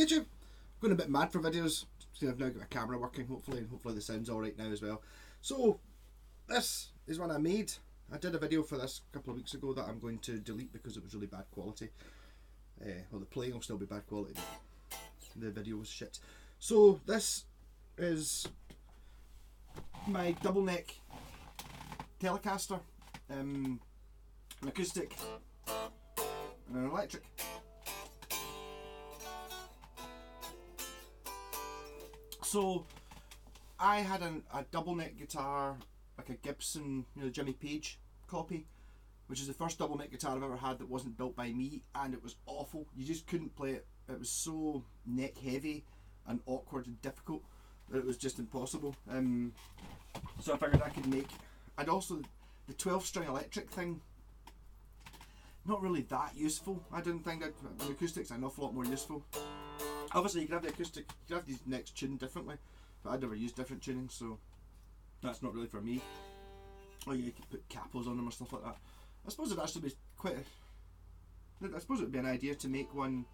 YouTube. I'm going a bit mad for videos. I've now got my camera working, hopefully, and hopefully the sound's alright now as well. So, this is one I made. I did a video for this a couple of weeks ago that I'm going to delete because it was really bad quality. Well, the playing will still be bad quality, but the video was shit. So, this is my double neck Telecaster, an acoustic and an electric. So I had a double neck guitar, like a Gibson, you know, Jimmy Page copy, which is the first double neck guitar I've ever had that wasn't built by me, and it was awful. You just couldn't play it. It was so neck heavy and awkward and difficult that it was just impossible. So I figured I could make, and also the 12-string electric thing, not really that useful. I didn't think that the acoustic's an awful lot more useful. Obviously, you can have the acoustic, you can have these necks tuned differently, but I'd never used different tuning, so that's not really for me. Or you could put capos on them or stuff like that. I suppose it'd actually be I suppose it'd be an idea to make one,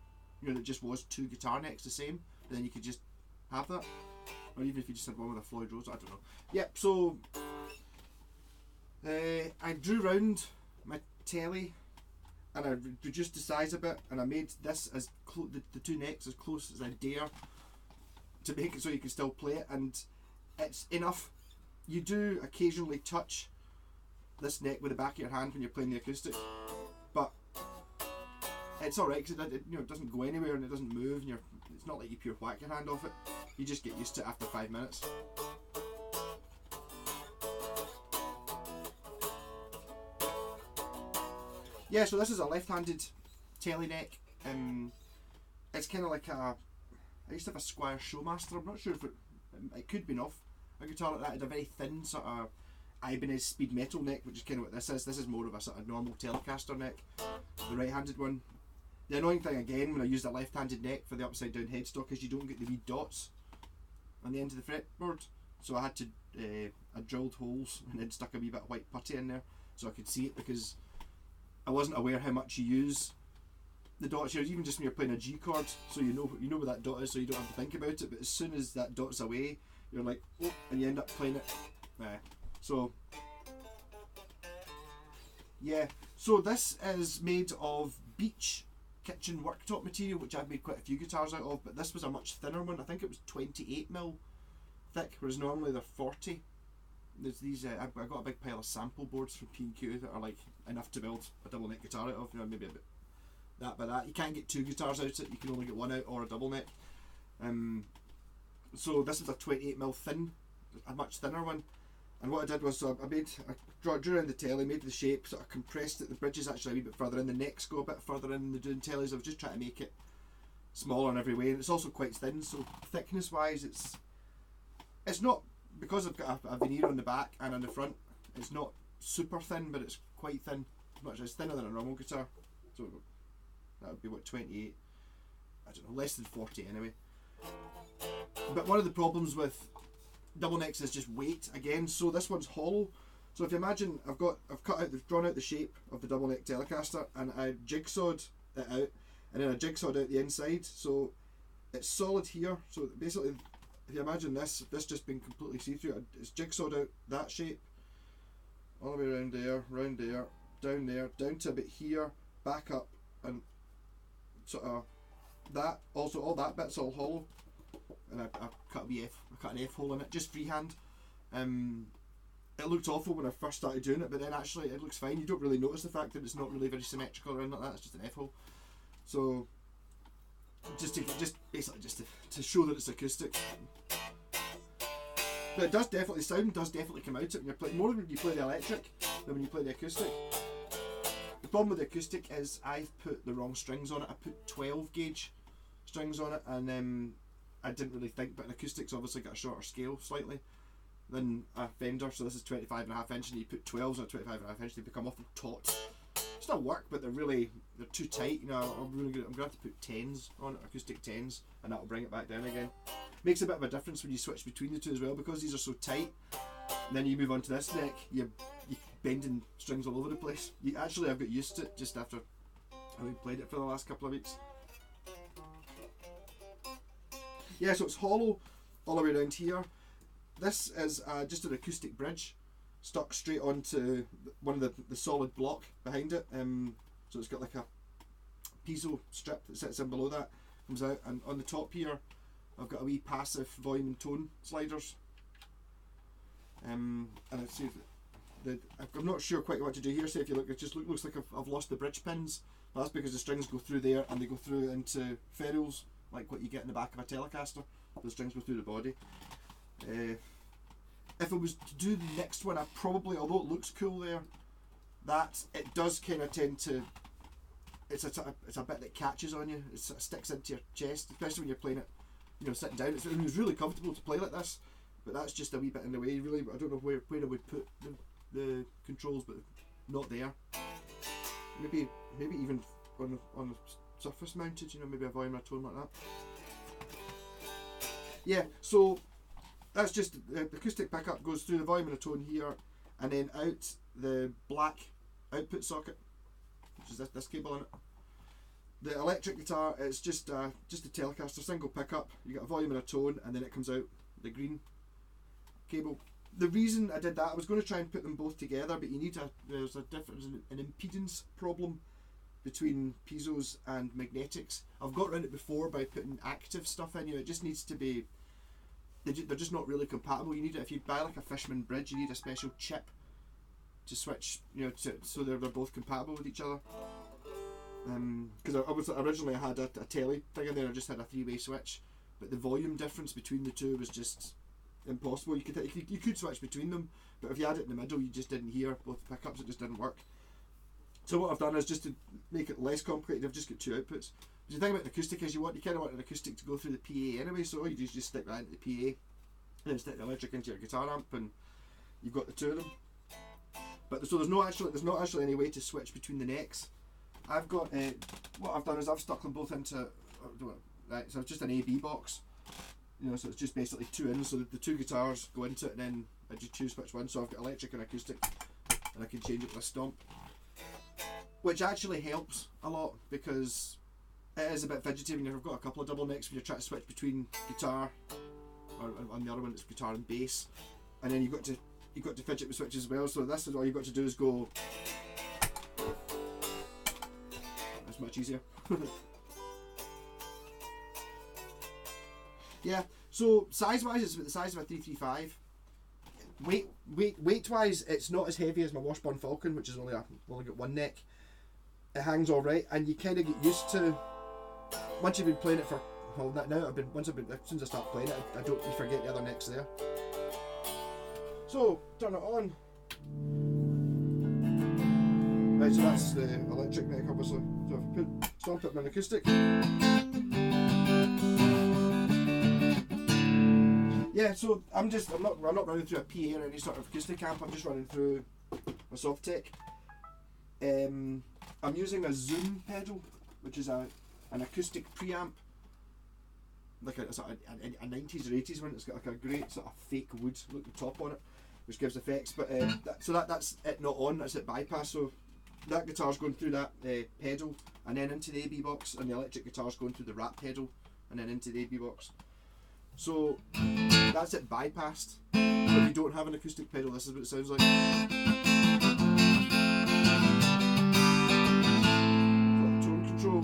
you know, that just was two guitar necks the same, and then you could just have that. Or even if you just had one with a Floyd Rose, I don't know. Yep, so I drew round my tele and I reduced the size a bit, and I made this as the two necks as close as I dare to make it so you can still play it, and it's enough. You do occasionally touch this neck with the back of your hand when you're playing the acoustic, but it's alright because it doesn't go anywhere and it doesn't move, and it's not like you pure whack your hand off it. You just get used to it after 5 minutes. Yeah, so this is a left-handed tele neck. It's kind of like I used to have a Squire Showmaster. I'm not sure if it could be enough. A guitar like that. It's a very thin sort of Ibanez speed metal neck, which is kind of what this is. This is more of a sort of normal Telecaster neck, the right-handed one. The annoying thing again when I used a left-handed neck for the upside-down headstock is you don't get the wee dots on the end of the fretboard. So I had to I drilled holes and then stuck a wee bit of white putty in there so I could see it, because I wasn't aware how much you use the dots here, even just when you're playing a G chord, so you know where that dot is, so you don't have to think about it. But as soon as that dot's away, you're like, oh, and you end up playing it. So yeah, so this is made of beech kitchen worktop material, which I've made quite a few guitars out of, but this was a much thinner one. I think it was 28mm thick, whereas normally they're 40. There's these, I got a big pile of sample boards from P&Q that are like enough to build a double neck guitar out of, you know, maybe a bit that by that. You can't get two guitars out of it, you can only get one out, or a double neck. So this is a 28mm thin, a much thinner one. And what I did was I drew around the tele, made the shape, sort of compressed it. The bridge is actually a wee bit further in, the necks go a bit further in than doing teles. I was just trying to make it smaller in every way, and it's also quite thin, so thickness wise it's not, because I've got a veneer on the back and on the front, it's not super thin, but it's quite thin. It's thinner than a normal guitar. So that would be what, 28, I don't know, less than 40 anyway. But one of the problems with double necks is just weight again. So this one's hollow. So if you imagine, I've drawn out the shape of the double neck Telecaster, and I jigsawed it out, and then I jigsawed out the inside. So it's solid here. So basically, if you imagine this just being completely see-through, it's jigsawed out that shape all the way around there, down to about here, back up, and sort of that. Also, all that bit's all hollow, and I cut an F hole in it, just freehand. It looked awful when I first started doing it, but then actually it looks fine. You don't really notice the fact that it's not really very symmetrical around like that. It's just an F hole. So just basically to show that it's acoustic. But it does definitely, sound does definitely come out of it when you're playing, more when you play the electric than when you play the acoustic. The problem with the acoustic is I've put the wrong strings on it. I put 12 gauge strings on it, and I didn't really think, but an acoustic's obviously got a shorter scale slightly than a Fender, so this is 25.5 inch, and you put 12s on a 25.5 inch, they become awful taut. Still work, but they're too tight. You know, I'm going to have to put 10s on it, acoustic 10s, and that'll bring it back down again. Makes a bit of a difference when you switch between the two as well, because these are so tight. And then you move on to this neck, you're bending strings all over the place. I've got used to it just after having played it for the last couple of weeks. Yeah, so it's hollow all the way around here. This is just an acoustic bridge stuck straight onto one of the solid block behind it. So it's got like a piezo strip that sits in below that, comes out, and on the top here I've got a wee passive volume and tone sliders. And let's see if I'm not sure quite what to do here. So if you look, it just looks like I've lost the bridge pins. Well, that's because the strings go through there and they go through into ferrules, like what you get in the back of a Telecaster. The strings go through the body. If I was to do the next one, I probably, although it looks cool there, it does kind of tend to, it's a bit that catches on you. It sort of sticks into your chest, especially when you're playing it, sitting down. It's really comfortable to play like this, but that's just a wee bit in the way. Really, I don't know where I would put the controls, but not there. Maybe even on a surface mounted, maybe a volume or tone like that. Yeah, so that's just the acoustic pickup goes through the volume and a tone here, and then out the black output socket, which is this cable in it. The electric guitar is just a Telecaster single pickup. You got a volume and a tone, and then it comes out the green cable. The reason I did that, I was going to try and put them both together, but there's a difference, an impedance problem between piezos and magnetics. I've got around it before by putting active stuff in. It just needs to be, they're just not really compatible. You need it, if you buy like a Fishman bridge, you need a special chip to switch, so they're both compatible with each other. Because originally I had a tele thing in there. I just had a 3-way switch, but the volume difference between the two was just impossible. You could switch between them, but if you had it in the middle, you just didn't hear both the pickups. It just didn't work. So what I've done is, just to make it less complicated, I've just got two outputs. The thing about an acoustic is you kind of want an acoustic to go through the PA anyway. So all you do is just stick that into the PA, and then stick the electric into your guitar amp, and you've got the two of them. But so there's not actually any way to switch between the necks. I've got what I've done is I've stuck them both into right. So it's just an AB box. So it's just basically two in, so the two guitars go into it, and then I just choose which one. So I've got electric and acoustic, and I can change it with a stomp, which actually helps a lot because it is a bit fidgety when you've got a couple of double necks when you're trying to switch between guitar, or on the other one it's guitar and bass, and then you've got to fidget with switches as well. So this is all you've got to do is go. That's much easier. Yeah, so size-wise, it's about the size of a 335. Weight-wise, it's not as heavy as my Washburn Falcon, which is only got one neck. It hangs all right, and you kind of get used to. Once you've been playing it for since I start playing it, you forget the other necks there. So turn it on. Right, so that's the electric neck, obviously. So if I stomp it on an acoustic. Yeah, so I'm not running through a PA or any sort of acoustic amp. I'm just running through a Softtech. I'm using a Zoom pedal, which is an acoustic preamp, like a 90s or 80s one. It's got like a great sort of fake wood looking top on it, which gives effects. But that's it not on. That's it bypass. So that guitar's going through that pedal and then into the AB box, and the electric guitar's going through the rat pedal and then into the AB box. So that's it bypassed. So if you don't have an acoustic pedal, this is what it sounds like. Tone control.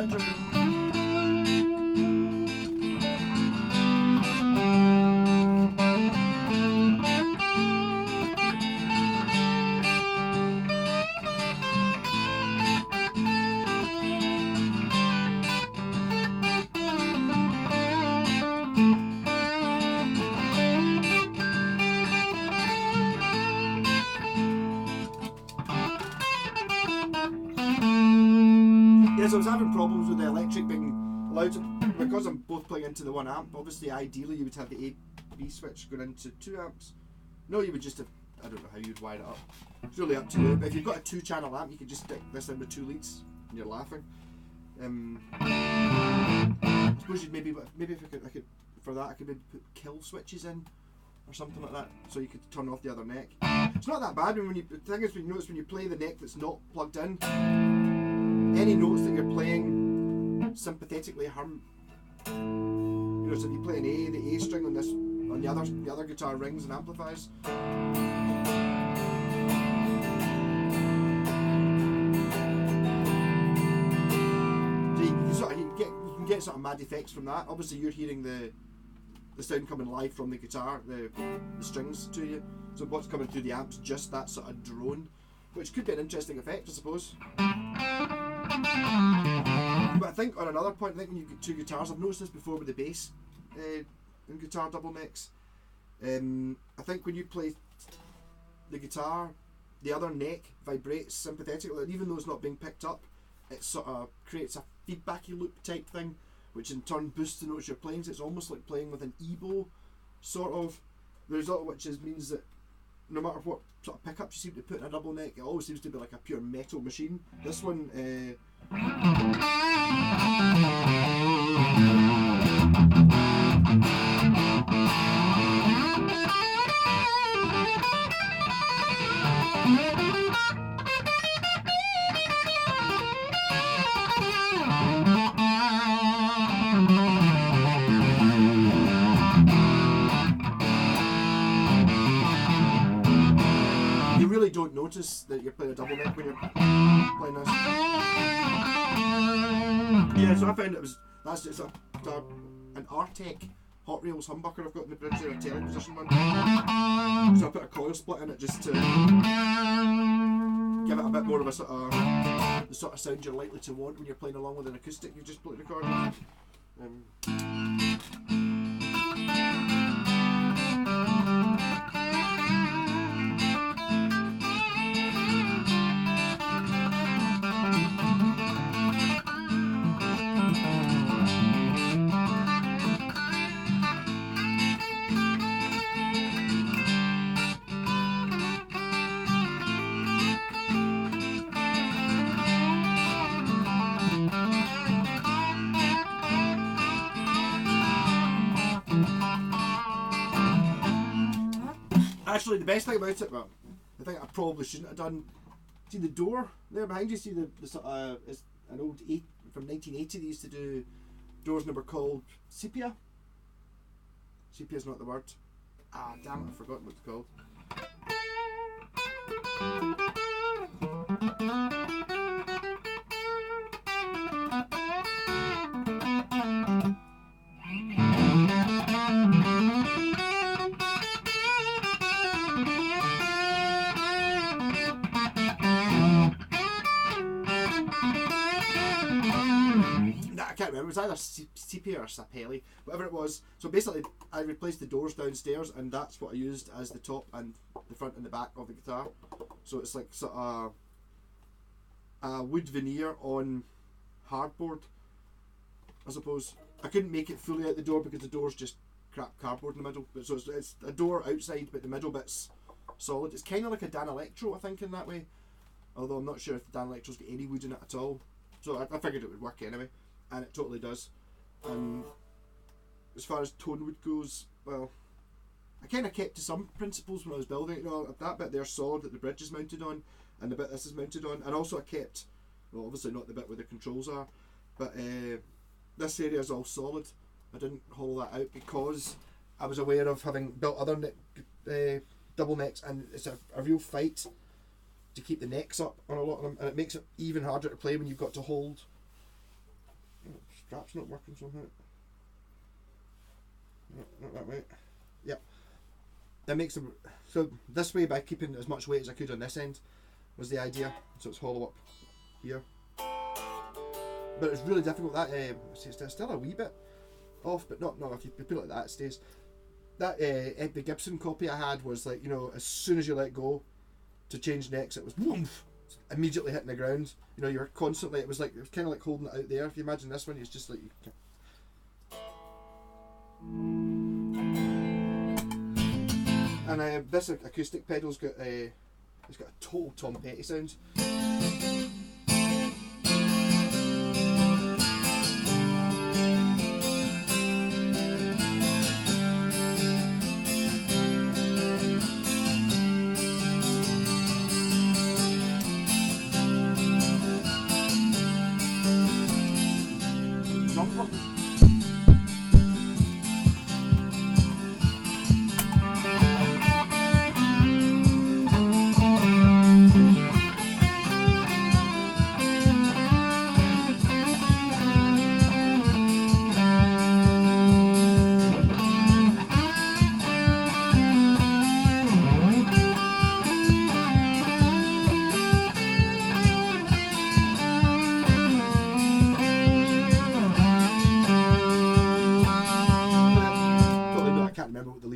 electric. So I was having problems with the electric being allowed to, because I'm both playing into the one amp. Obviously, ideally, you would have the A/B switch going into 2 amps. No, you would just have, I don't know how you'd wire it up. It's really up to you. But if you've got a 2-channel amp, you could just stick this in with 2 leads, and you're laughing. I suppose you'd maybe if I could for that I could maybe put kill switches in or something like that, so you could turn off the other neck. It's not that bad when you. The thing is, when you notice when you play the neck that's not plugged in, any notes that you're playing sympathetically hum. You know, so if you play an A, the A string on the other guitar rings and amplifies. So you can get sort of mad effects from that. Obviously, you're hearing the sound coming live from the guitar, the strings to you. So what's coming through the amp's just that sort of drone, which could be an interesting effect, I suppose. But I think on another point, I think when you get 2 guitars, I've noticed this before with the bass in guitar double necks. I think when you play the guitar, the other neck vibrates sympathetically, and even though it's not being picked up, it sort of creates a feedbacky loop type thing, which in turn boosts the notes you're playing. So it's almost like playing with an EBow sort of. The result of which means that no matter what sort of pickups you seem to put in a double neck, it always seems to be like a pure metal machine. This one you really don't notice that you're playing a double neck when you're playing this. Yeah, so I found that's just an Artec Hot Rails humbucker I've got in the bridge there, a tele position one. So I put a coil split in it just to give it a bit more of a sort of the sort of sound you're likely to want when you're playing along with an acoustic you've just put recorded. Actually, the best thing about it, well, the thing I probably shouldn't have done, see the door there behind you, see the sort of, it's an old from 1980, they used to do doors that were called sepia. Sepia is not the word. Ah, damn it, I've forgotten what it's called. I can't remember, it was either sepia or sapelli, whatever it was. So basically I replaced the doors downstairs, and that's what I used as the top and the front and the back of the guitar. So it's like sort of a wood veneer on hardboard, I suppose. I couldn't make it fully out the door because the door's just crap cardboard in the middle, but so it's a door outside but the middle bit's solid. It's kind of like a Dan Electro, I think, in that way, although I'm not sure if the Dan Electro's got any wood in it at all. So I figured it would work anyway, and it totally does. And as far as tone wood goes, well, I kind of kept to some principles when I was building it. You know, that bit there's solid that the bridge is mounted on, and the bit this is mounted on, and also I kept, well, obviously not the bit where the controls are, but this area is all solid. I didn't hollow that out because I was aware of having built other double necks, and it's a real fight to keep the necks up on a lot of them, and it makes it even harder to play when you've got to hold strap's not working somehow. No, not that way. Yep. That makes them, so this way, by keeping as much weight as I could on this end was the idea. So it's hollow up here. But it's really difficult. That it's still a wee bit off, but not if you put it like that, it stays. That the Gibson copy I had was like, you know, as soon as you let go to change necks, it was woof, immediately hitting the ground. You know, you were constantly. It was kind of like holding it out there. If you imagine this one, it's just like. And this acoustic pedal's got it's got a total Tom Petty sound.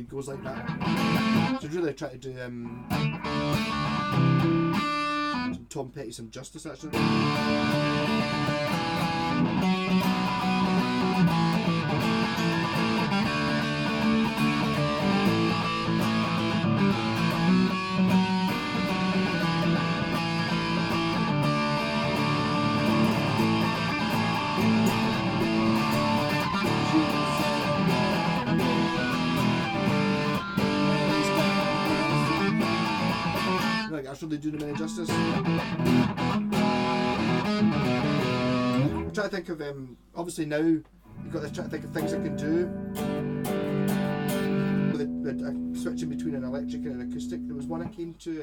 Goes like that. So I'd really try to do some Tom Petty, some justice actually. That's really doing them any justice. I'm trying to think of obviously now you've got to try to think of things I can do with switching between an electric and an acoustic. There was one I came to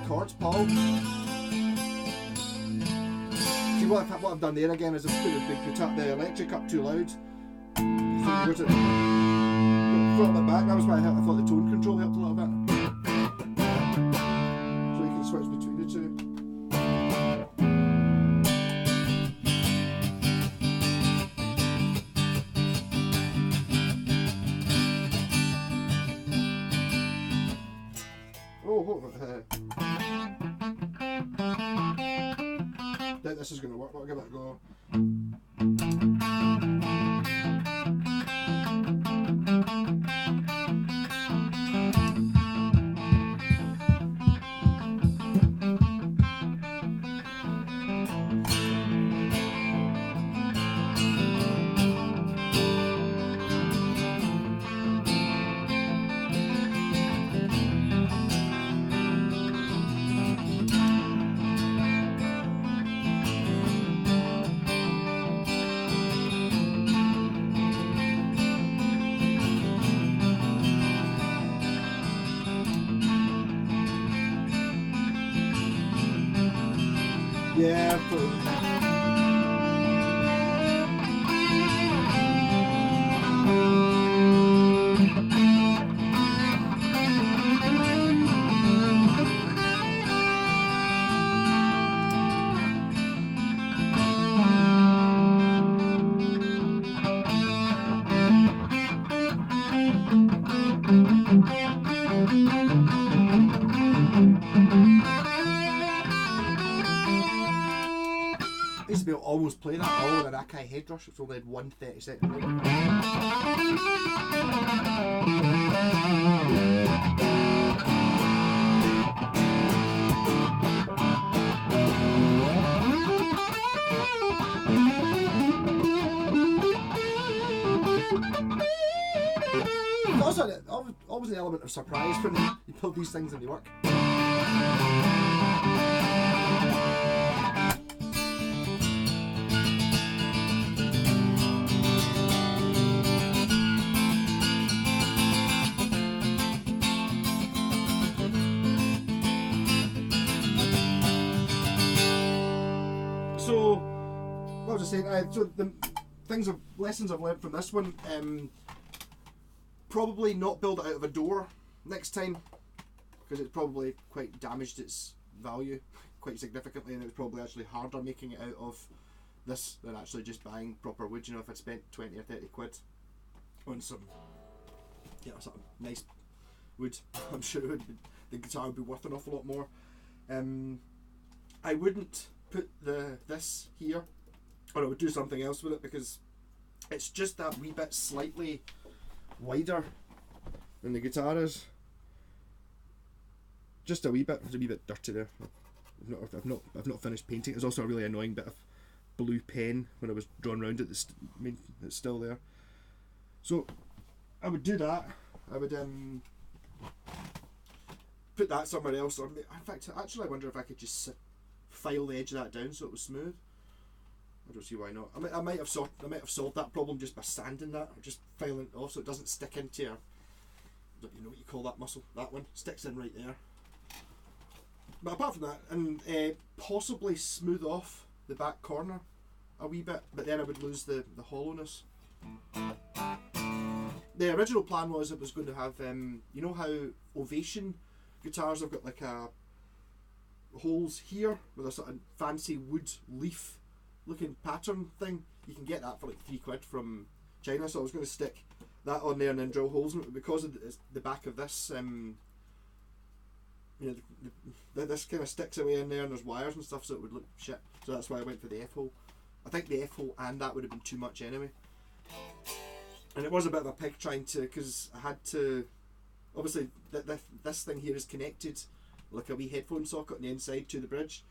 chords, Paul. See what I've done there again is I've put the electric up too loud. So you go to throttle it back. That was why I thought the tone control helped a little bit. So you can switch between the two. Doubt this is going to work, but I'll give it a go. Yeah, used to be able to almost play that all with an Akai head rush, which only had one 30-second leg. Also, always an element of surprise when you build these things and they work. So, what was I saying? So the lessons I've learned from this one. Probably not build it out of a door next time, because it's probably quite damaged its value quite significantly, and it was probably actually harder making it out of this than actually just buying proper wood. You know, if I'd spent 20 or 30 quid on some, you know, something nice wood, I'm sure the guitar would be worth an awful lot more. I wouldn't put this here, or I would do something else with it, because it's just that wee bit slightly wider than the guitar is. Just a wee bit. It's a wee bit dirty there. I've not finished painting. There's also a really annoying bit of blue pen when I was drawn around it. It's still there. So I would do that. I would put that somewhere else. Or in fact, actually, I wonder if I could just file the edge of that down so it was smooth. I don't see why not. I might have solved that problem just by sanding that, or just filing it off so it doesn't stick into your, don't you know what you call that muscle? That one sticks in right there. But apart from that, and possibly smooth off the back corner a wee bit, but then I would lose the hollowness. The original plan was it was going to have, you know how Ovation guitars have got like holes here with a sort of fancy wood leaf looking pattern thing? You can get that for like £3 from China, so I was going to stick that on there and then drill holes in it. Because of the back of this, you know, this kind of sticks away in there and there's wires and stuff, so it would look shit. So that's why I went for the F-hole. I think the F-hole and that would have been too much anyway. And it was a bit of a pig trying to, because I had to, obviously this thing here is connected like a wee headphone socket on the inside to the bridge.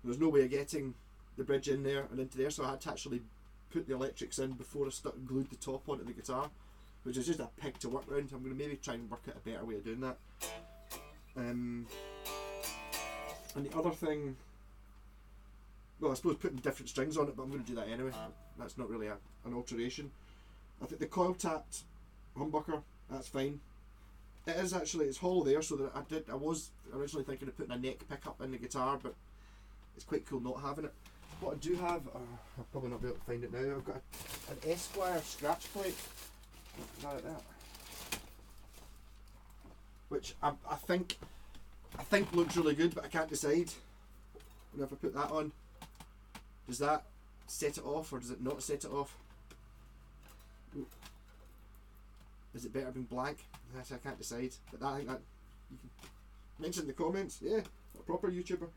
There's no way of getting the bridge in there and into there, so I had to actually put the electrics in before I glued the top onto the guitar, which is just a pig to work around. I'm going to maybe try and work out a better way of doing that. And the other thing, well, I suppose putting different strings on it, but I'm going to do that anyway. That's not really an alteration. I think the coil tapped humbucker, that's fine. It is actually, it's hollow there, so that I was originally thinking of putting a neck pickup in the guitar, but it's quite cool not having it. What I do have, I'll probably not be able to find it now. I've got an Esquire scratch plate, like that, which I think looks really good, but I can't decide. And if I put that on, does that set it off or does it not set it off? Is it better being blank? Yes, I can't decide. But I think that you can mention in the comments. Yeah, a proper YouTuber.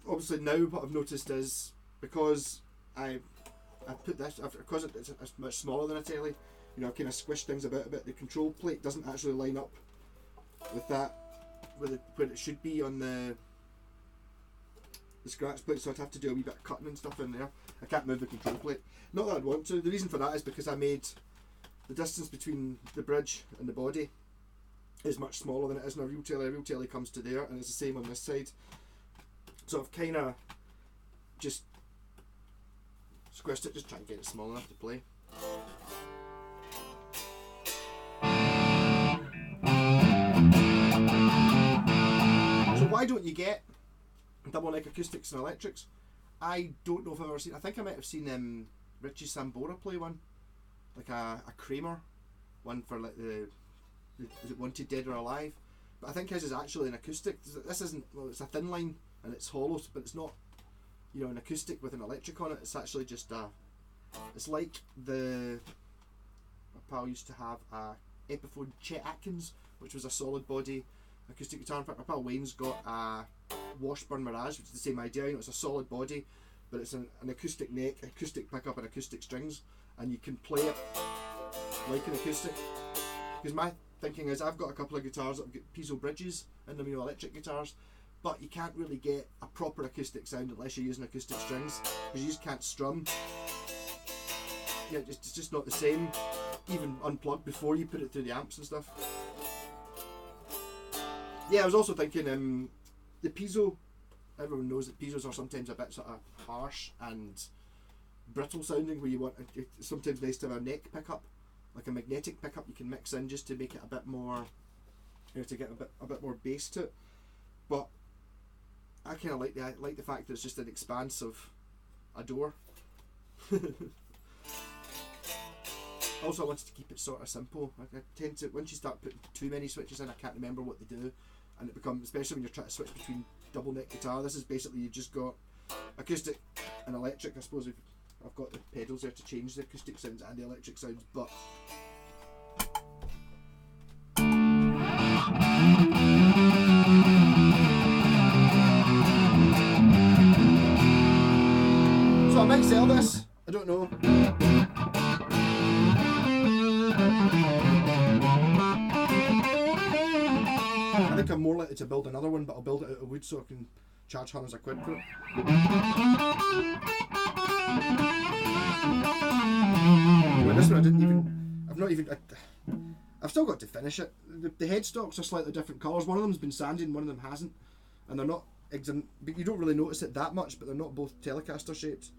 Obviously now what I've noticed is, because I put this, because it's much smaller than a tele, you know, I kind of squish things about a bit. The control plate doesn't actually line up with that, where it should be on the scratch plate, so I'd have to do a wee bit of cutting and stuff in there. I can't move the control plate. Not that I'd want to. The reason for that is because I made the distance between the bridge and the body is much smaller than it is in a real tele. A real tele comes to there, and it's the same on this side. So I've kind of just squished it, just try and get it small enough to play. So why don't you get double neck acoustics and electrics? I don't know if I've ever seen. I think I might have seen Richie Sambora play one, like a Kramer one for like the was it Wanted Dead or Alive? But I think his is actually an acoustic. This isn't. Well, it's a thin line and it's hollow, but it's not, you know, an acoustic with an electric on it. It's actually just it's like my pal used to have a Epiphone Chet Atkins, which was a solid body acoustic guitar. In fact, my pal Wayne's got a Washburn Mirage, which is the same idea. You know, it's a solid body, but it's an acoustic neck, acoustic pickup and acoustic strings, and you can play it like an acoustic. Because my thinking is, I've got a couple of guitars that have got piezo bridges in them, you know, electric guitars, but you can't really get a proper acoustic sound unless you're using acoustic strings, because you just can't strum. Yeah, it's just not the same, even unplugged before you put it through the amps and stuff. Yeah, I was also thinking the piezo, everyone knows that piezos are sometimes a bit sort of harsh and brittle sounding, where you want, it's sometimes nice to have a neck pickup, like a magnetic pickup you can mix in just to make it a bit more, you know, to get a bit more bass to it. But I kind of like the fact that it's just an expanse of a door. Also, I wanted to keep it sort of simple. I tend to, once you start putting too many switches in, I can't remember what they do, and it becomes, especially when you're trying to switch between double neck guitar. This is basically, you've just got acoustic and electric. I suppose I've got the pedals there to change the acoustic sounds and the electric sounds, but so I might sell this, I don't know. I think I'm more likely to build another one, but I'll build it out of wood so I can charge hundreds of quid for it. Well, this one I didn't even, I've still got to finish it. The headstocks are slightly different colours. One of them's been sanded and one of them hasn't, and they're not, but you don't really notice it that much, but they're not both Telecaster shaped.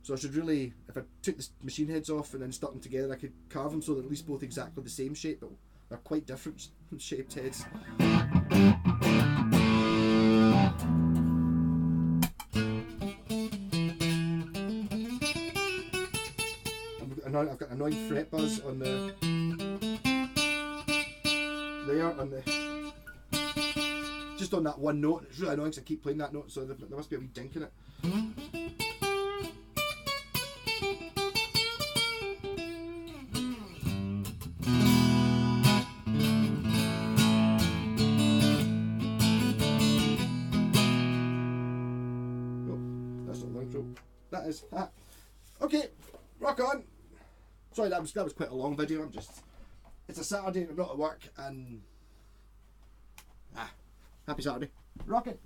So I should really, if I took the machine heads off and then stuck them together, I could carve them so they're at least both exactly the same shape, but they're quite different shaped heads. I've got an annoying fret buzz on the there, on the just on that one note. It's really annoying because I keep playing that note, so there must be a wee dink in it. That is that. Okay, rock on. Sorry, that was quite a long video. It's a Saturday, I'm not at work, and happy Saturday. Rock it.